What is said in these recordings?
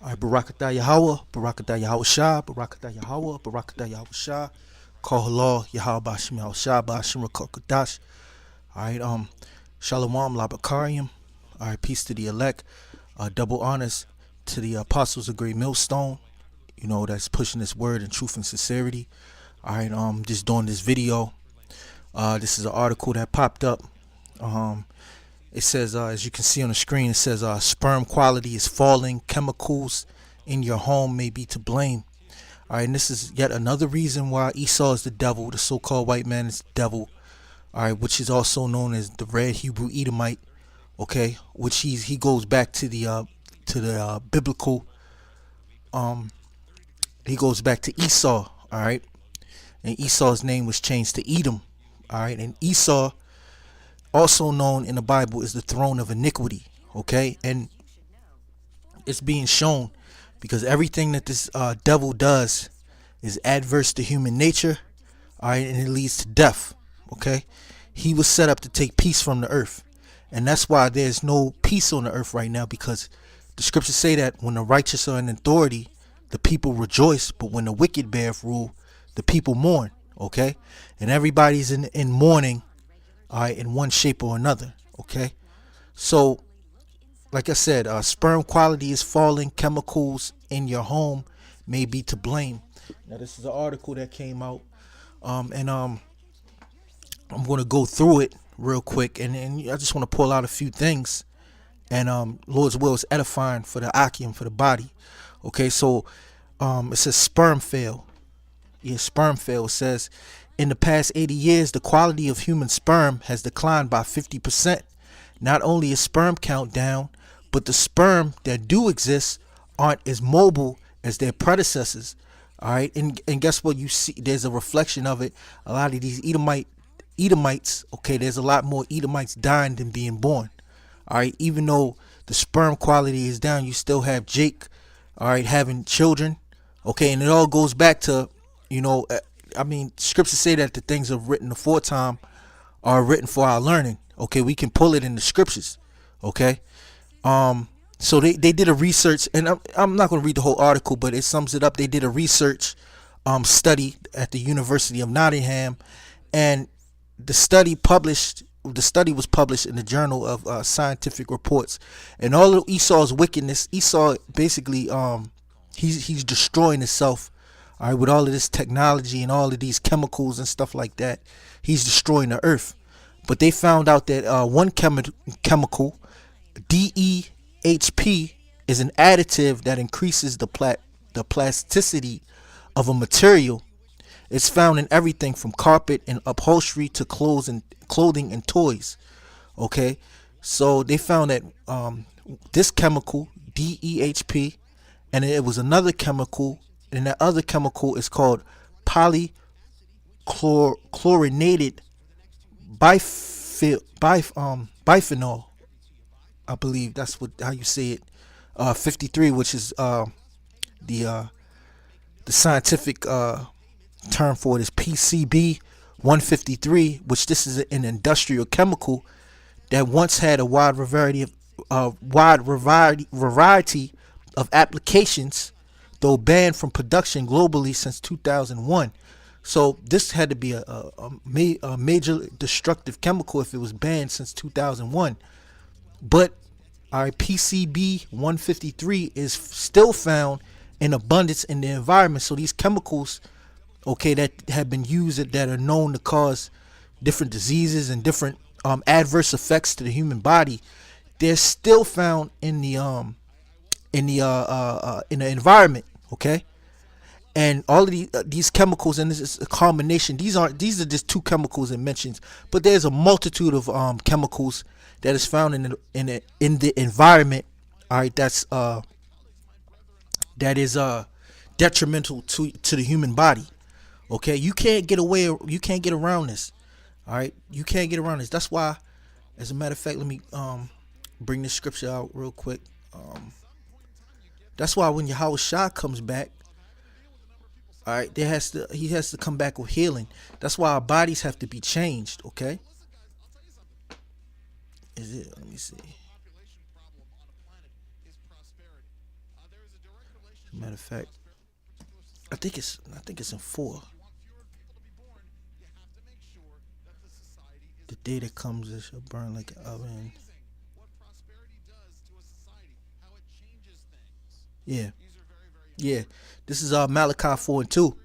All right, Barakatah Yahweh, Barakatah Yahweh Shah, Barakatah Yahweh, Barakatah Yahweh Shah, Call Halal, Yahweh Bashim Yahweh Shah, Bashim Rakokadash. All right, Shalom Labakarium. All right, peace to the elect. Double honors to the apostles of Great Millstone. You know, that's pushing this word in truth and sincerity. All right, just doing this video. This is an article that popped up. Um, It says, as you can see on the screen, it says sperm quality is falling. Chemicals in your home may be to blame. All right, and this is yet another reason why Esau is the devil. The so-called white man is the devil. All right, which is also known as the red Hebrew Edomite. Okay, which he goes back to the biblical. Um, he goes back to Esau. All right, and Esau's name was changed to Edom. All right, and Esau, also known in the Bible, is the throne of iniquity. Okay, and it's being shown because everything that this devil does is adverse to human nature, all right, and it leads to death. Okay, he was set up to take peace from the earth, and that's why there's no peace on the earth right now, because the scriptures say that when the righteous are in authority, the people rejoice, but when the wicked bear rule, the people mourn. Okay, and everybody's in mourning, all right, in one shape or another. Okay, so like I said, sperm quality is falling. Chemicals in your home may be to blame. Now, this is an article that came out, and I'm going to go through it real quick, and I just want to pull out a few things. And Lord's will is edifying for the Akim, for the body. Okay, so it says sperm fail. Yeah, sperm fail. It says in the past 80 years, the quality of human sperm has declined by 50%. Not only is sperm count down, but the sperm that do exist aren't as mobile as their predecessors. All right, and guess what? You see, there's a reflection of it. A lot of these Edomites. Okay, there's a lot more Edomites dying than being born. All right, even though the sperm quality is down, you still have Jake, all right, having children. Okay, and it all goes back to, you know, I mean, scriptures say that the things are written aforetime are written for our learning. Okay, we can pull it in the scriptures. Okay, so they did a research, and I'm not going to read the whole article, but it sums it up. They did a research study at the University of Nottingham, and the study was published in the Journal of Scientific Reports. And all of Esau's wickedness, Esau basically he's destroying himself, all right, with all of this technology and all of these chemicals and stuff like that. He's destroying the earth. But they found out that one chemical, DEHP, is an additive that increases the plasticity of a material. It's found in everything from carpet and upholstery to clothing and toys. Okay, so they found that this chemical DEHP, and it was another chemical, and that other chemical is called polychlorinated biphenol. I believe that's what how you say it. 53, which is the uh, the scientific term for it is PCB 153, which this is an industrial chemical that once had a wide variety of applications, though banned from production globally since 2001. So this had to be a major destructive chemical if it was banned since 2001. But our PCB 153 is still found in abundance in the environment. So these chemicals, okay, that have been used, that are known to cause different diseases and different adverse effects to the human body, they're still found in the environment. Okay, and all of these chemicals, and this is a combination. These are just two chemicals it mentions, but there's a multitude of chemicals that is found in the environment. All right, that is detrimental to the human body. Okay, you can't get away. You can't get around this. All right, you can't get around this. That's why, as a matter of fact, let me bring this scripture out real quick. That's why when Yahweh Shah comes back, all right, he has to come back with healing. That's why our bodies have to be changed. Okay, is it? Let me see. Matter of fact, I think it's in 4. The day that comes, it shall burn like an oven. Yeah, yeah. This is Malachi 4:2.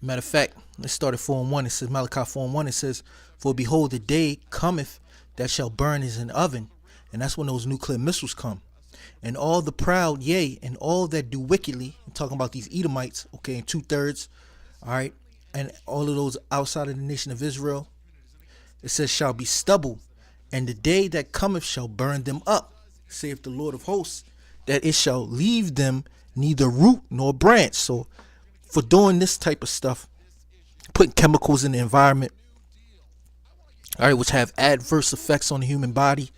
Matter of fact, let's start at 4:1. It says Malachi 4:1. It says, "For behold, the day cometh that shall burn as an oven," and that's when those nuclear missiles come. "And all the proud, yea, and all that do wickedly," I'm talking about these Edomites, okay, and 2/3, all right, and all of those outside of the nation of Israel, it says, "shall be stubble, and the day that cometh shall burn them up, saith the Lord of hosts, that it shall leave them neither root nor branch." So for doing this type of stuff, putting chemicals in the environment, all right, which have adverse effects on the human body,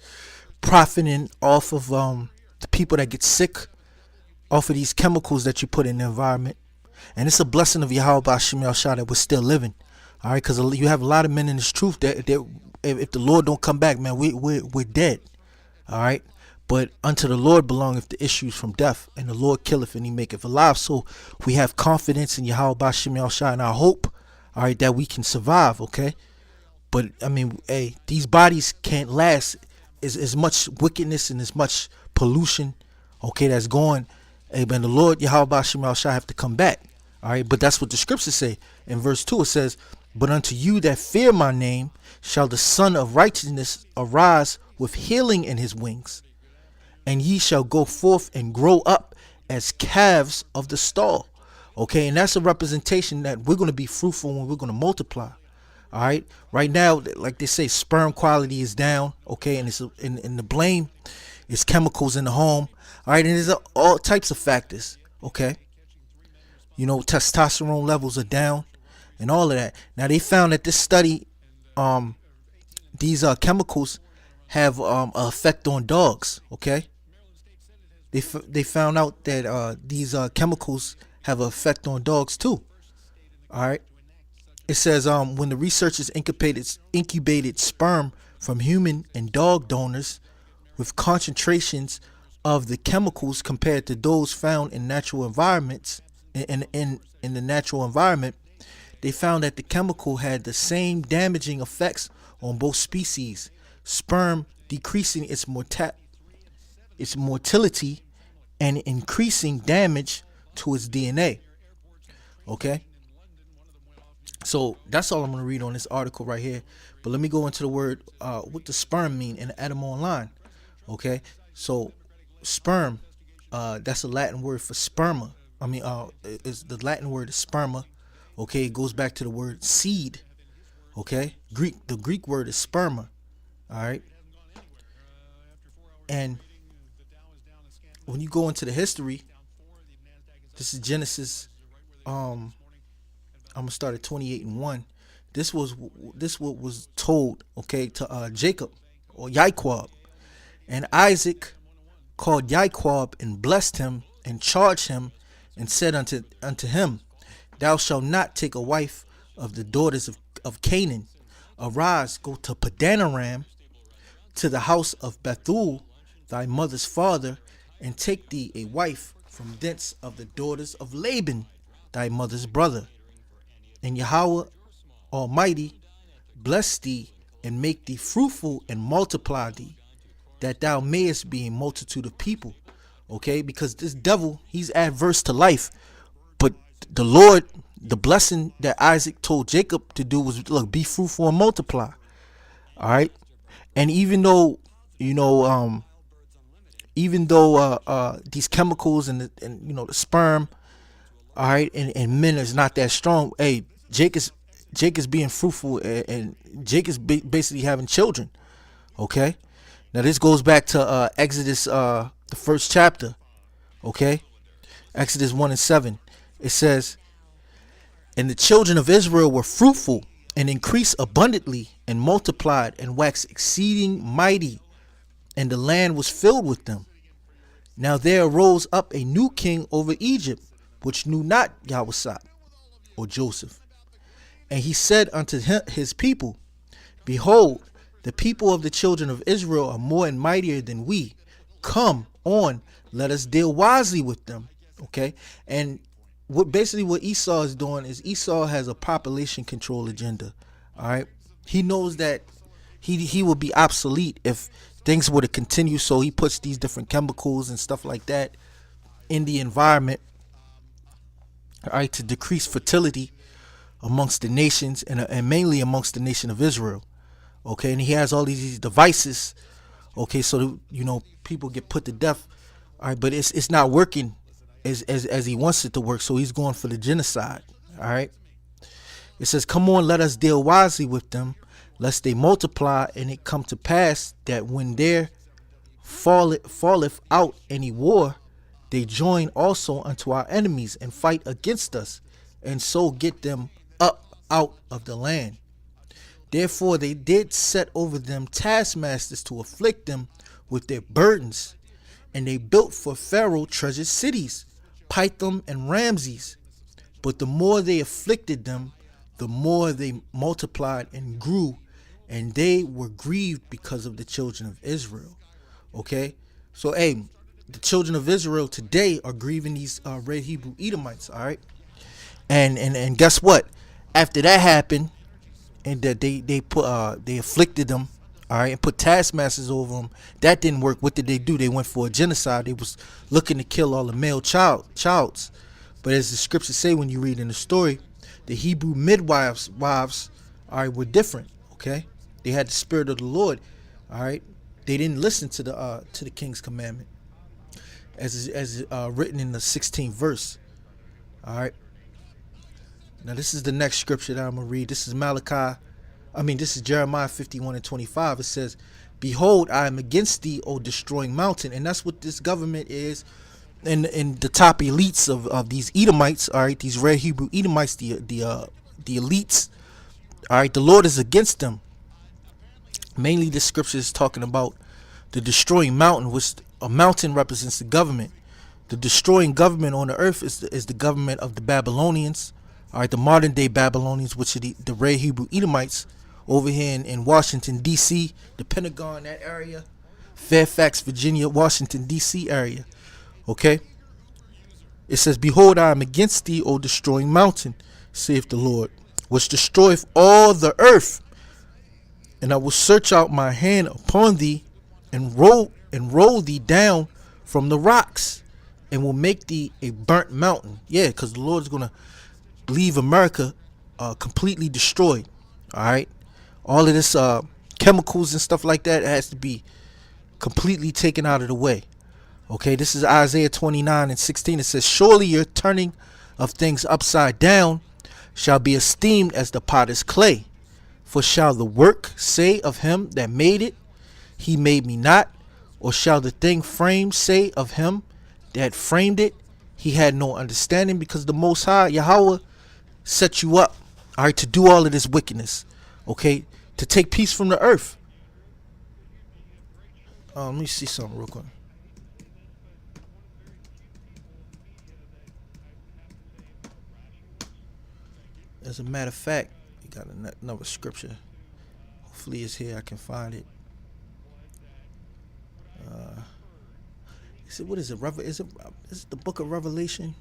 profiting off of the people that get sick off of these chemicals that you put in the environment. And it's a blessing of Yahweh Bashim Yahshua that we're still living. All right, because you have a lot of men in this truth that if the Lord don't come back, man, we're dead. All right. But unto the Lord belongeth the issues from death, and the Lord killeth and he maketh alive. So we have confidence in Yahweh Bashim Yahshua and our hope, all right, that we can survive, okay? But I mean, hey, these bodies can't last as much wickedness and as much pollution, okay, that's going. Hey, man, the Lord Yahweh Bashim Yahshua have to come back. All right, but that's what the scriptures say. In verse 2 it says, "But unto you that fear my name shall the Son of Righteousness arise with healing in his wings, and ye shall go forth and grow up as calves of the stall." Okay, and that's a representation that we're going to be fruitful when we're going to multiply. All right, right now, like they say, sperm quality is down. Okay, and it's in the blame is chemicals in the home. All right, and there's all types of factors. Okay, you know, testosterone levels are down and all of that. Now they found that this study, these chemicals have an effect on dogs. Okay, they found out that these chemicals have an effect on dogs too. All right. It says when the researchers incubated sperm from human and dog donors with concentrations of the chemicals compared to those found in natural environments in the natural environment, they found that the chemical had the same damaging effects on both species. Sperm decreasing its motility and increasing damage to its DNA. Okay? So that's all I'm going to read on this article right here. But let me go into the word, what does sperm mean in the Adam Online? Okay? So sperm, that's a Latin word for sperma. I mean, is the Latin word is sperma. Okay? It goes back to the word seed. Okay? The Greek word is sperma. All right? And when you go into the history, this is Genesis. I'm gonna start at 28:1. This what was told, okay, to Jacob or Yaquab, and Isaac called Yaquab and blessed him and charged him and said unto him, "Thou shalt not take a wife of the daughters of Canaan. Arise, go to Padanaram, to the house of Bethuel, thy mother's father, and take thee a wife from thence of the daughters of Laban, thy mother's brother. And Yahweh Almighty bless thee and make thee fruitful and multiply thee, that thou mayest be a multitude of people." Okay, because this devil, he's adverse to life. But the Lord, the blessing that Isaac told Jacob to do was, look, be fruitful and multiply. All right. And even though, you know, these chemicals and you know, the sperm, all right, and men is not that strong. Hey, Jake is being fruitful, and Jake is basically having children. Okay, now this goes back to Exodus, the first chapter. Okay, Exodus 1:7. It says, "And the children of Israel were fruitful and increased abundantly and multiplied and waxed exceeding mighty, and the land was filled with them. Now there arose up a new king over Egypt, which knew not Yahweh or Joseph. And he said unto his people, Behold, the people of the children of Israel are more and mightier than we. Come, on, let us deal wisely with them. Okay, and what Esau is doing is Esau has a population control agenda. All right, he knows that he will be obsolete if things were to continue. So he puts these different chemicals and stuff like that in the environment, all right, to decrease fertility amongst the nations and mainly amongst the nation of Israel. Okay, and he has all these devices. Okay, so people get put to death. All right, but it's not working as he wants it to work. So he's going for the genocide. All right. It says, "Come on, let us deal wisely with them, lest they multiply, and it come to pass that when there falleth out any war, they join also unto our enemies and fight against us, and so get them up out of the land. Therefore they did set over them taskmasters to afflict them with their burdens, and they built for Pharaoh treasured cities, Pithom and Ramses. But the more they afflicted them, the more they multiplied and grew, and they were grieved because of the children of Israel." Okay, so hey, the children of Israel today are grieving these red Hebrew Edomites. All right, and guess what? After that happened, and that they afflicted them, all right, and put taskmasters over them. That didn't work. What did they do? They went for a genocide. They was looking to kill all the male childs. But as the scriptures say, when you read in the story, the Hebrew midwives wives, all right, were different. Okay, they had the spirit of the Lord. All right, they didn't listen to the king's commandment, as written in the 16th verse. All right. Now this is the next scripture that I'm gonna read. This is this is Jeremiah 51:25. It says, "Behold, I am against thee, O destroying mountain." And that's what this government is, and the top elites of these Edomites. All right, these red Hebrew Edomites, the elites. All right, the Lord is against them. Mainly, this scripture is talking about the destroying mountain, which a mountain represents the government. The destroying government on the earth is the government of the Babylonians. All right, the modern day Babylonians, which are the red Hebrew Edomites over here in Washington, D.C., the Pentagon, that area, Fairfax, Virginia, Washington, D.C. area. Okay? It says, "Behold, I am against thee, O destroying mountain, saith the Lord, which destroyeth all the earth. And I will search out my hand upon thee, and roll thee down from the rocks, and will make thee a burnt mountain." Yeah, because the Lord's going to leave America completely destroyed. All right, all of this chemicals and stuff like that has to be completely taken out of the way. Okay, this is Isaiah 29:16. It says, "Surely your turning of things upside down shall be esteemed as the potter's clay. For shall the work say of him that made it, he made me not? Or shall the thing framed say of him that framed it, he had no understanding?" Because the Most High, Yahweh, set you up, all right, to do all of this wickedness, okay, to take peace from the earth. Let me see something real quick. As a matter of fact, you got another scripture. Hopefully it's here. I can find it. What is it? Is it the book of Revelation?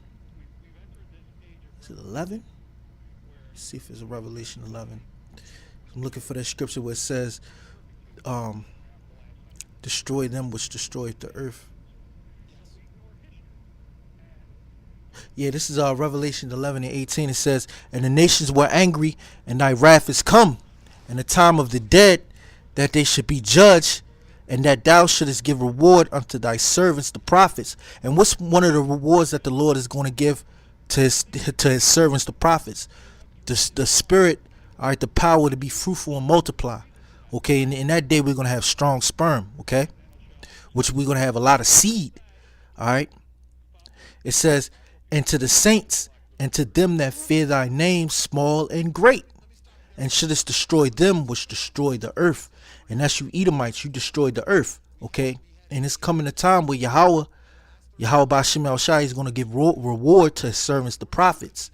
Is it 11? Let's see if it's a Revelation 11. I'm looking for that scripture where it says, "Destroy them which destroyed the earth." Yeah, this is Revelation 11:18. It says, "And the nations were angry, and thy wrath is come, and the time of the dead, that they should be judged, and that thou shouldest give reward unto thy servants the prophets." And what's one of the rewards that the Lord is going to give to his servants the prophets? The spirit, all right, the power to be fruitful and multiply. Okay, and in that day we're going to have strong sperm. Okay, which we're going to have a lot of seed. All right. It says, "And to the saints and to them that fear thy name, small and great, and shouldest destroy them which destroy the earth." And that's you Edomites, you destroyed the earth. Okay, and it's coming a time where Yahweh Bashim El Shai is going to give reward to his servants, the prophets,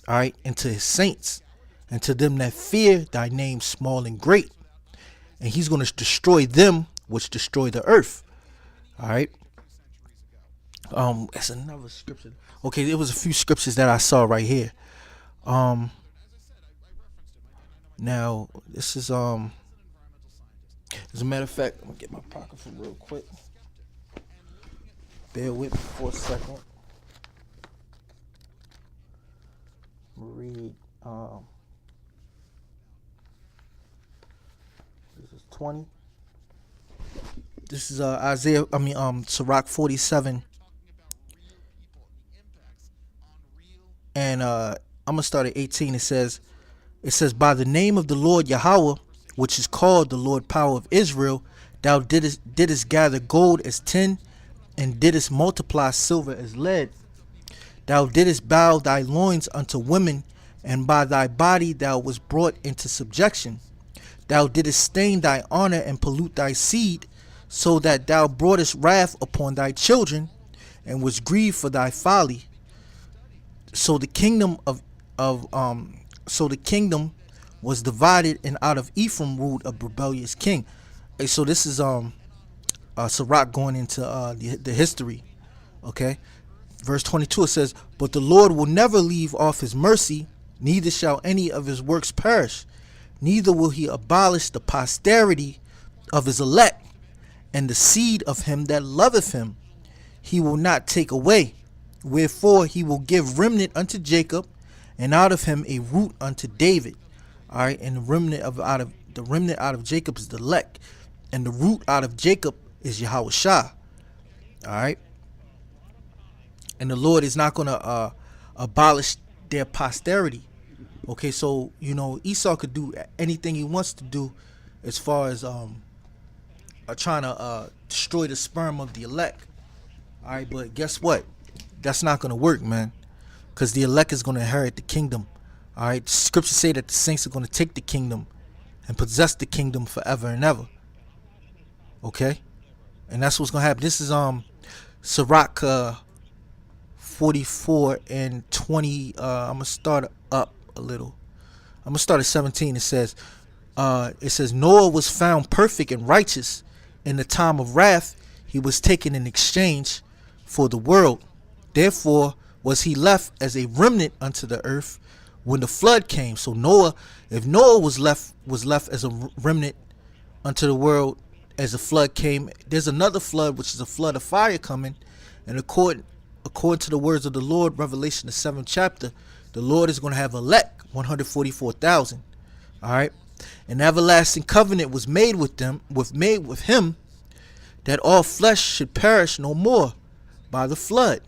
all right, and to his saints, and to them that fear thy name, small and great. And he's going to destroy them which destroy the earth. All right. It's another scripture. Okay, there was a few scriptures that I saw right here. Um, Now this is as a matter of fact, I'm gonna get my pocket from real quick. Bear with me for a second. I'm gonna read. This is 20. This is Isaiah. Sirach 47, and I'm gonna start at 18. It says, by the name of the Lord Yahweh, which is called the Lord Power of Israel, thou didst gather gold as tin, and didst multiply silver as lead. Thou didst bow thy loins unto women, and by thy body thou was brought into subjection. Thou didst stain thy honor and pollute thy seed, so that thou broughtest wrath upon thy children, and was grieved for thy folly. So the kingdom so the kingdom was divided, and out of Ephraim ruled a rebellious king. So this is Sirach going into the history. Okay, verse 22, it says, but the Lord will never leave off his mercy, neither shall any of his works perish, neither will he abolish the posterity of his elect, and the seed of him that loveth him he will not take away. Wherefore he will give remnant unto Jacob, and out of him a root unto David. All right, and the remnant out of Jacob is the elect, and the root out of Jacob is Yahweh Shah. All right, and the Lord is not going to abolish their posterity. Okay, so Esau could do anything he wants to do, as far as trying to destroy the sperm of the elect. All right, but guess what? That's not going to work, man, because the elect is going to inherit the kingdom. All right, scriptures say that the saints are going to take the kingdom and possess the kingdom forever and ever. Okay, and that's what's going to happen. This is Sirach 44 and 20. I'm gonna start up a little. I'm gonna start at 17. It says, Noah was found perfect and righteous in the time of wrath. He was taken in exchange for the world. Therefore was he left as a remnant unto the earth when the flood came. So if Noah was left as a remnant unto the world as the flood came, there's another flood, which is a flood of fire coming. And according to the words of the Lord, Revelation the 7th chapter, the Lord is going to have elect 144,000. All right, an everlasting covenant was made with him, that all flesh should perish no more by the flood.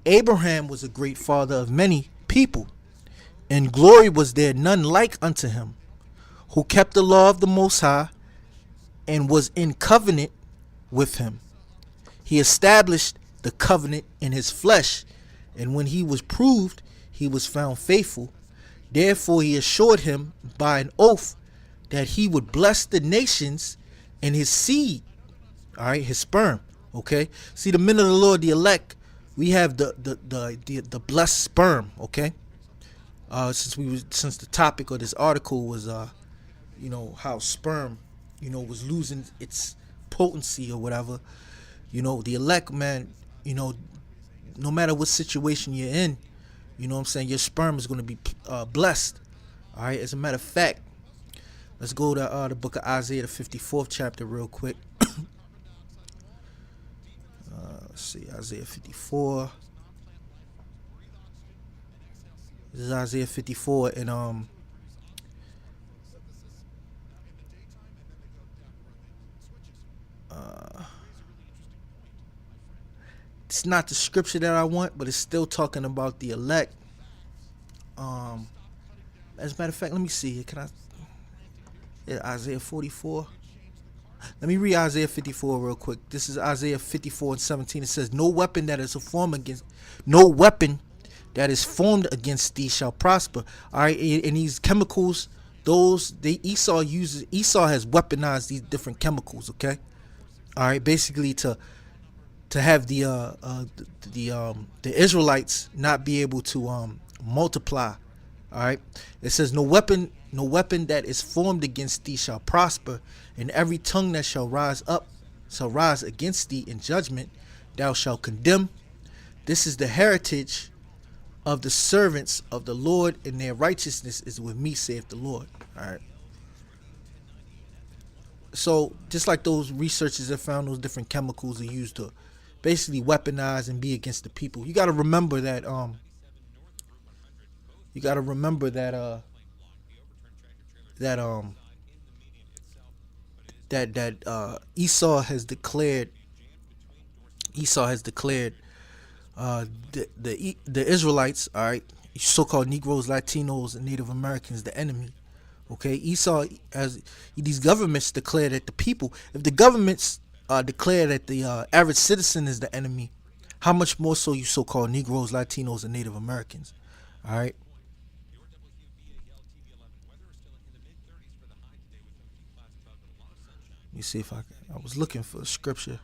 Abraham was a great father of many people. In glory was there none like unto him, who kept the law of the Most High, and was in covenant with him. He established the covenant in his flesh, and when he was proved, he was found faithful. Therefore he assured him by an oath that he would bless the nations in his seed. All right, his sperm. Okay, see, the men of the Lord, the elect, we have the blessed sperm. Okay, since the topic of this article was how sperm was losing its potency or whatever. The elect, man, no matter what situation you're in, what I'm saying, your sperm is going to be blessed. All right, as a matter of fact, let's go to the book of Isaiah, the 54th chapter, real quick. Let's see, Isaiah 54. This is Isaiah 54, and it's not the scripture that I want, but it's still talking about the elect. As a matter of fact, let me see. Can I? Yeah, Isaiah 44. Let me read Isaiah 54 real quick. This is Isaiah 54 and 17. It says, no weapon that is formed against thee shall prosper. All right, and these chemicals, Esau has weaponized these different chemicals. Okay, all right, basically to have the Israelites not be able to multiply. All right, it says, no weapon that is formed against thee shall prosper, and every tongue that shall rise against thee in judgment thou shalt condemn. This is the heritage of the servants of the Lord, and their righteousness is with me, saith the Lord. All right. So just like those researchers that found those different chemicals are used to basically weaponize and be against the people. You got to remember that. You got to remember that. That Esau has declared. Esau has declared the Israelites, all right, so-called Negroes, Latinos, and Native Americans, the enemy. Okay, Esau has these governments declare that the people, if the governments declare that the average citizen is the enemy, how much more so you so-called Negroes, Latinos, and Native Americans? All right. Let me see if I was looking for a scripture.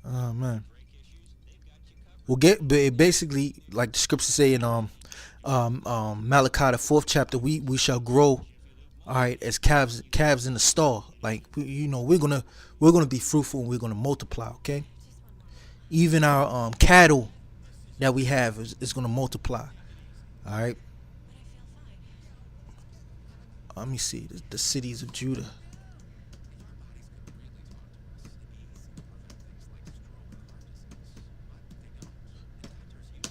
Oh man. We'll get basically like the scriptures say in Malachi the fourth chapter. We shall grow, all right, as calves in the stall. Like we're gonna be fruitful and we're gonna multiply. Okay, even our cattle that we have is gonna multiply. All right. Let me see the cities of Judah.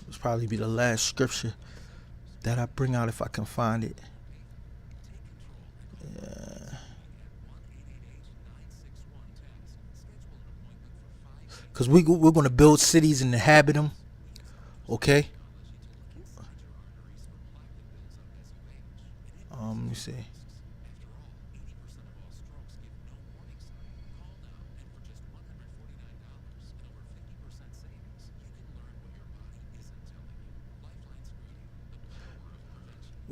This probably be the last scripture that I bring out if I can find it. Because we're going to build cities and inhabit them. Okay. Let me see. It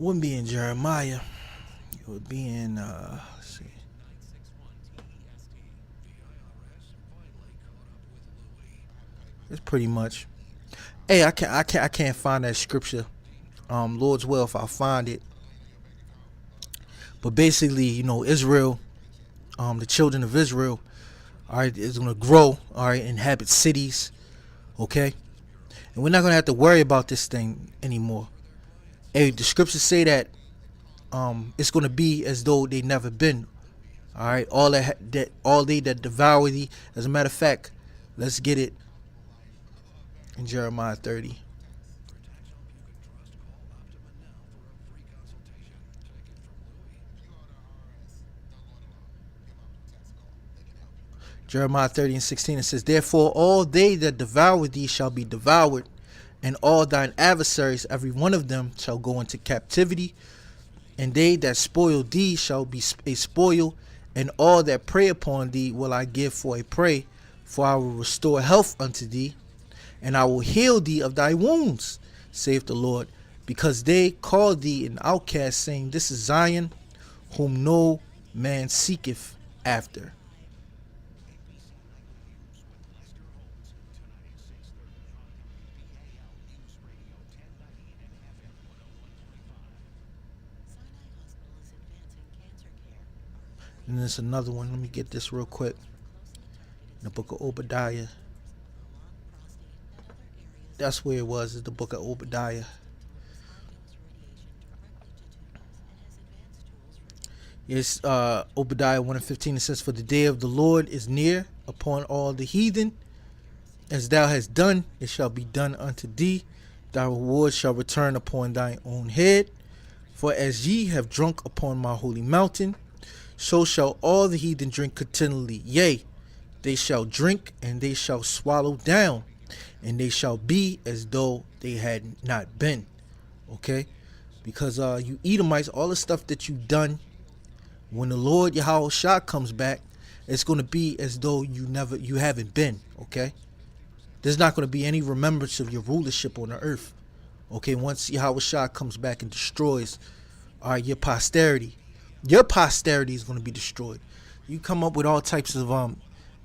wouldn't be in Jeremiah. It would be in let's see. It's pretty much. Hey, I can't find that scripture. Lord's will if I find it. But basically, Israel, the children of Israel, all right, is gonna grow, all right, inhabit cities, okay, and we're not gonna have to worry about this thing anymore. Hey, the scriptures say that it's gonna be as though they never been. All right, all they that devour thee. As a matter of fact, let's get it in Jeremiah 30. Jeremiah 30 and 16, it says, therefore all they that devour thee shall be devoured, and all thine adversaries, every one of them, shall go into captivity, and they that spoil thee shall be a spoil, and all that prey upon thee will I give for a prey, for I will restore health unto thee, and I will heal thee of thy wounds, saith the Lord, because they call thee an outcast, saying, this is Zion, whom no man seeketh after. And there's another one. Let me get this real quick. In the book of Obadiah. That's where it was. Is the book of Obadiah. It's Obadiah 1 and 15. It says, for the day of the Lord is near upon all the heathen. As thou hast done, it shall be done unto thee. Thy reward shall return upon thine own head. For as ye have drunk upon my holy mountain, so shall all the heathen drink continually. Yea, they shall drink, and they shall swallow down, and they shall be as though they had not been. Okay? Because you Edomites, all the stuff that you done, when the Lord Yahweh Shah comes back, it's going to be as though you haven't been. Okay? There's not going to be any remembrance of your rulership on the earth. Okay? Once Yahweh Shah comes back and destroys your posterity, your posterity is going to be destroyed. You come up with all types of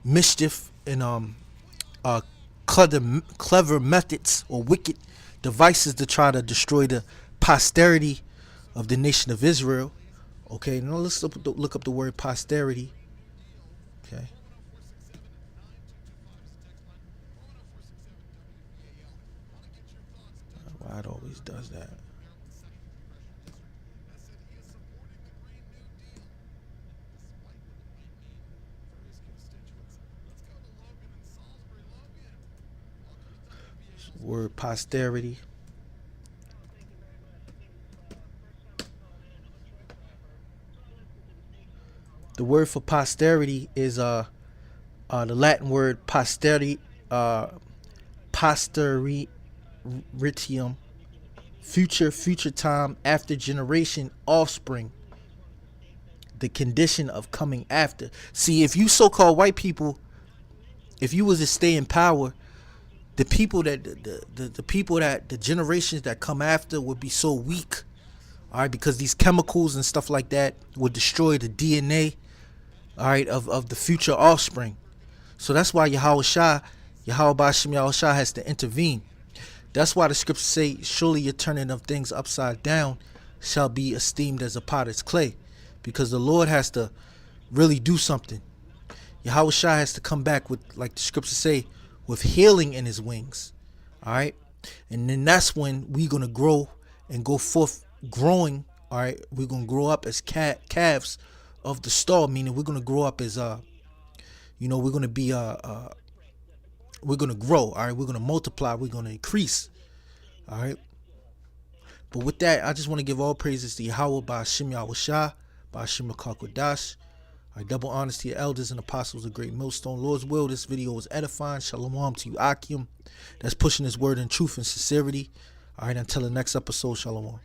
mischief and clever methods or wicked devices to try to destroy the posterity of the nation of Israel. Okay, now let's look up the word posterity. Okay, why it always does that. Word posterity. The word for posterity is the Latin word posterity, uh posteritium, future time, after generation, offspring, the condition of coming after. See, if you so-called white people, if you was to stay in power, the people that the people that the generations that come after would be so weak. All right, because these chemicals and stuff like that would destroy the DNA, all right, of the future offspring. So that's why Yahweh Bashim Yahweh Shah has to intervene. That's why the scriptures say, surely your turning of things upside down shall be esteemed as a potter's clay. Because the Lord has to really do something. Yahweh Shah has to come back with, like the scriptures say, with healing in his wings. All right. And then that's when we're going to grow and go forth growing. All right. We're going to grow up as calves of the stall, meaning we're going to grow up as, we're going to be, we're going to grow. All right. We're going to multiply. We're going to increase. All right. But with that, I just want to give all praises to Yahweh by Hashem Yahweh Shah, by Hashem Kodash. All right, double honors to your elders and apostles of Great Millstone. Lord's will, this video was edifying. Shalom to you, Akim. That's pushing his word in truth and sincerity. All right, until the next episode, shalom.